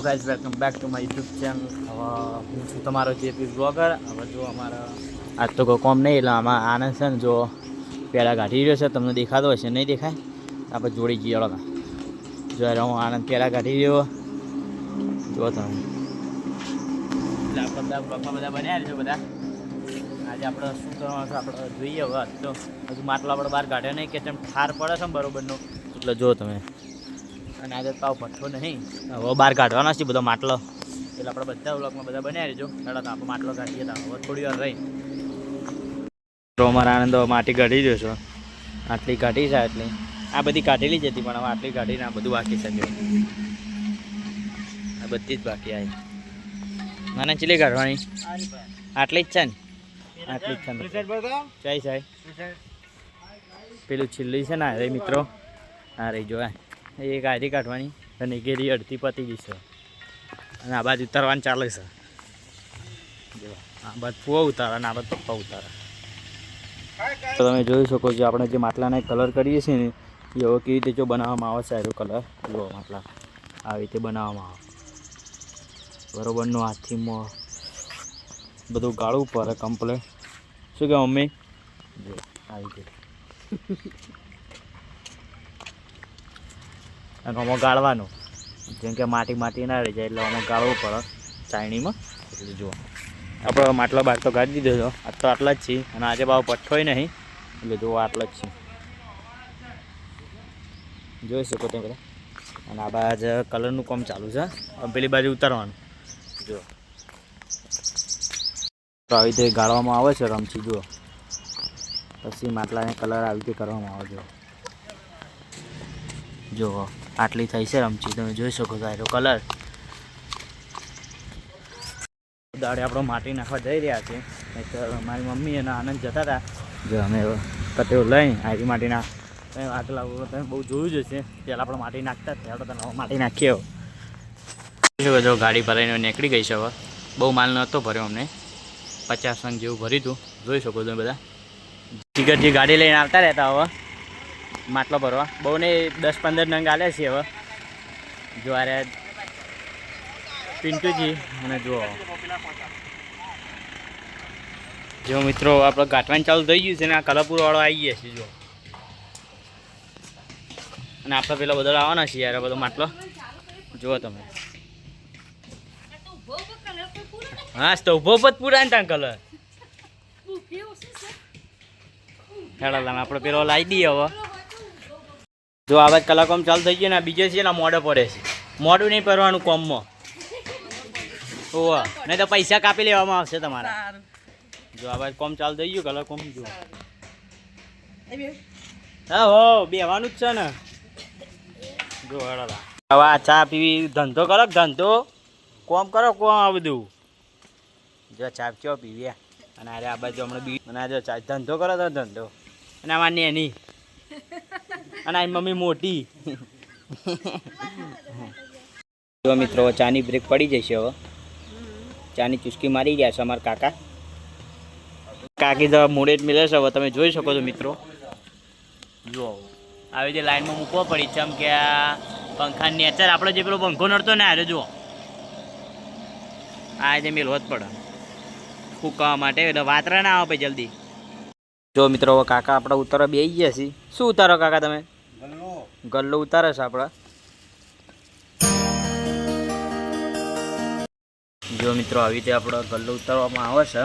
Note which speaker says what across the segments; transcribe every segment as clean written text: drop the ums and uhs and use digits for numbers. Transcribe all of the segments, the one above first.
Speaker 1: Guys welcome back to my YouTube channel. હવે હું છું તમારો જેપી બ્લોગર. હવે જો અમારા આજ તો કોઈ કોમ નહીં એટલે આમાં આનંદ છે ને જો પહેલાં કાઢી રહ્યો છે, તમને દેખાતો હશે, નહીં દેખાય? આપણે જોડી જઈએ હળો. જો હું આનંદ પહેલાં કાઢી રહ્યો જો તમે. એટલે આપણે બધા બ્લોગમાં બધા બન્યા છે બધા. આજે આપણે શું કરવાનું છે આપણે જોઈએ. હવે તો હજુ માટલો આપણે બહાર કાઢ્યો નહીં કે તેમ ઠાર પડે છે બરોબરનો, એટલે જો તમે. અને આજે પાવ ભઠ્ઠો નહીં, હવે બહાર કાઢવાનો છે બધો માટલો, એટલે આપણે બધા વ્લોગમાં બધા બન્યા રહેજો. ચાલો તો આપણે માટલો કાઢીએ. તો હવે થોડી વાર રહી તો અમારા આનંદ માટી કાઢી રહ્યો છો. આટલી કાઢી છે, આટલી આ બધી કાઢેલી જ હતી, પણ હવે આટલી કાઢીને આ બધું બાકી છે. આ બધી જ બાકી આવી. મને ચીલી કાઢવાની આટલી જ છે ને, આટલી જ છે ચાઈ સાહેબ. પેલું છેલ્લી છે ને રે મિત્રો, હા રહી જો એક આરી કાઢવાની અને ઘેરી અડધી પતી ગઈ છે. અને આ બાજુ ઉતારવાનું ચાલે છે. જો આ બાજુ ફુવા ઉતારે અને આ બાજુ પપ્પા ઉતારે. તો તમે જોઈ શકો છો આપણે જે માટલાને કલર કરીએ છીએ ને, એ હવે કેવી રીતે જો બનાવવામાં આવે છે. આરો કલર જો માટલા આવી રીતે બનાવવામાં આવે બરોબરનું. હાથથી બધું ગાળવું પડે કમ્પ્લેટ. શું કહે મમ્મી? જો આવી રીતે અને આમાં ગાળવાનું, જેમ કે માટી ના રહી જાય એટલે આમાં ગાળવું પડે ચાયણીમાં. એટલે જુઓ આપણો માટલો બહાર તો કાઢી દીધો હતો. આજ તો આટલા જ છીએ અને આજે ભાવ પઠ્ઠોય નહીં, એટલે જુઓ આટલા જ છે. જોઈ શકો તમે બધા. અને આ બાજુ કલરનું કામ ચાલુ છે, પેલી બાજુ ઉતારવાનું. જુઓ તો આવી રીતે ગાળવામાં આવે છે રમચી. જુઓ પછી માટલાને કલર આવી રીતે કરવામાં આવે. જુઓ આટલી થઈ છે રમચી, તમે જોઈ શકો છો આનો કલર. દાડે આપણો માટી નાખવા જઈ રહ્યા છે. મારી મમ્મી અને આનંદ જતા હતા. જો અમે કટેવ લઈ આવી માટી નાખ આગલા તમે બહુ જોયું જ હશે. પહેલાં આપણે માટી નાખતા જ ત્યારે તમે માટી નાખીએ. હવે જો ગાડી ભરાઈને નીકળી ગઈ છે. હવે બહુ માલ નહોતો ભર્યો, અમને 50 નંગ જેવું ભર્યું હતું. જોઈ શકો છો બધા ટિકટથી ગાડી લઈને આવતા રહેતા. હવે માટલો ભરવા બહુ ને 10-15 નંગ આલે છે. હવે જો આ રહ્યા પિન્ટુજી અને જો મિત્રો આપણે ગાંઠવાનું ચાલુ થઈ ગયું છે ને આ કલરપુરવાળો આવી ગયા છે. જો અને આપણે પેલા બધા આવવાના છીએ યાર બધો માટલો. જુઓ તમે. હા તો ઉભો જ પૂરા ને ત્યાં કલર હેડા આપણે પેલો લાવી દઈએ. હવે જો આ વાત કલાક કોમ ચાલુ થઈ ગયું ને બીજે છે ને મોડે પડે છે. મોડું નહીં પડવાનું કોમમાં. ઓહ નહીં તો પૈસા કાપી લેવામાં આવશે તમારા. જો આ વાત કોમ ચાલુ થઈ ગયું કલાક કોમ. જો હા હો બેવાનું જ છે ને. જો હેડા હવે આ ચા પીવી ધંધો કરો, ધંધો કોમ કરો કોમ. આ બધું જો ચા ચો પીવી અને અરે આ બાજુ હમણાં બી અને આ જો ચા ધંધો કરો તો ધંધો. અને આમાં નેની અને આ મમ્મી મોટી. જો મિત્રો ચાની બ્રેક પડી જશે. હવે ચાની ચુસ્કી મારી ગયા છે અમારા કાકા. કાકી તો મોડે જ મિલે છે. હવે તમે જોઈ શકો છો મિત્રો. જુઓ આવી રીતે લાઈનમાં મૂકવો પડી છે. આમ કે આ પંખા નેચર આપણે જે પેલો પંખો નડતો ને આરે જુઓ આ રીતે મેળવો જ પડે ફૂંકવા માટે, એટલે વાતરા ના આવે ભાઈ જલ્દી. જો મિત્રો હવે કાકા આપણા ઉતારવા બેસી ગયા છીએ. શું ઉતારો કાકા તમે? ગલ્લો ઉતારે છે આપણા. જો મિત્રો આવી રીતે આપણો ગલ્લો ઉતારવામાં આવે છે.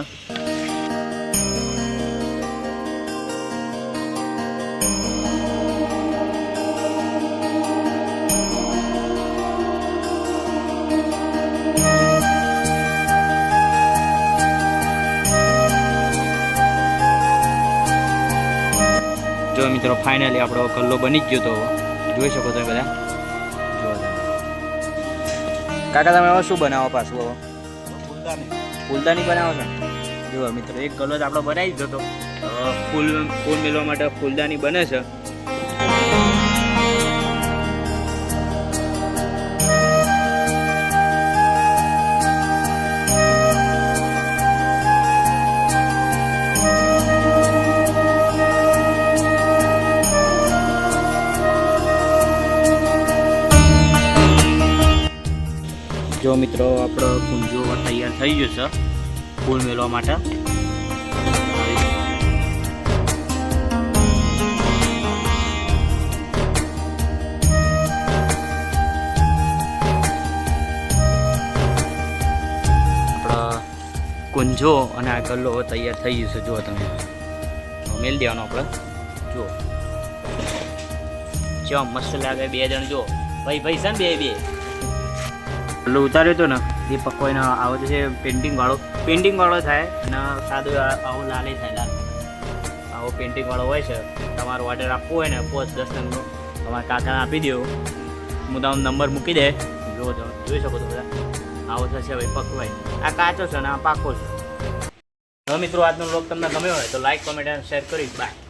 Speaker 1: જો મિત્રો ફાઇનલી આપણો ગલ્લો બની જ ગયો. તો જોઈ શકો છો બધા. જો કાકા તમે હવે શું બનાવો પાછું? હવે ફૂલદાની બનાવો છો. જો મિત્રો એક ગલ્લો જ આપણો બનાવી દીધો હતો. ફૂલ મેળવા માટે ફૂલદાની બને છે. જો મિત્રો આપણો કુંજો તૈયાર થઈ ગયો છે ફૂલ મેળવા માટે. કુંજો અને આ ગલ્લો તૈયાર થઈ ગયું છે. જુઓ તમે મેળ દેવાનો આપણે. જુઓ ચમ મસ્ત લાગે. બે જણ જો ભાઈ છે ને બે ગલ્લો ઉતાર્યો હતો ને એ પકોઈને આવો તો છે પેઇન્ટિંગ વાળો થાય અને સાદો આવો લાલે થાય. લાલ આવો પેઇન્ટિંગ વાળો હોય છે. તમારો ઓર્ડર આપવો હોય ને 5-10 નંબરનો તમારા કાકાને આપી દો. હું તમને નંબર મૂકી દે. જુઓ તમે જોઈ શકો છો બધા. આવો થશે ભાઈ પકવાય. આ કાચો છે ને આ પાકો છે. હવે મિત્રો આજનો વ્લોગ તમને ગમ્યો હોય તો લાઈક, કોમેન્ટ અને શેર કરી. બાય.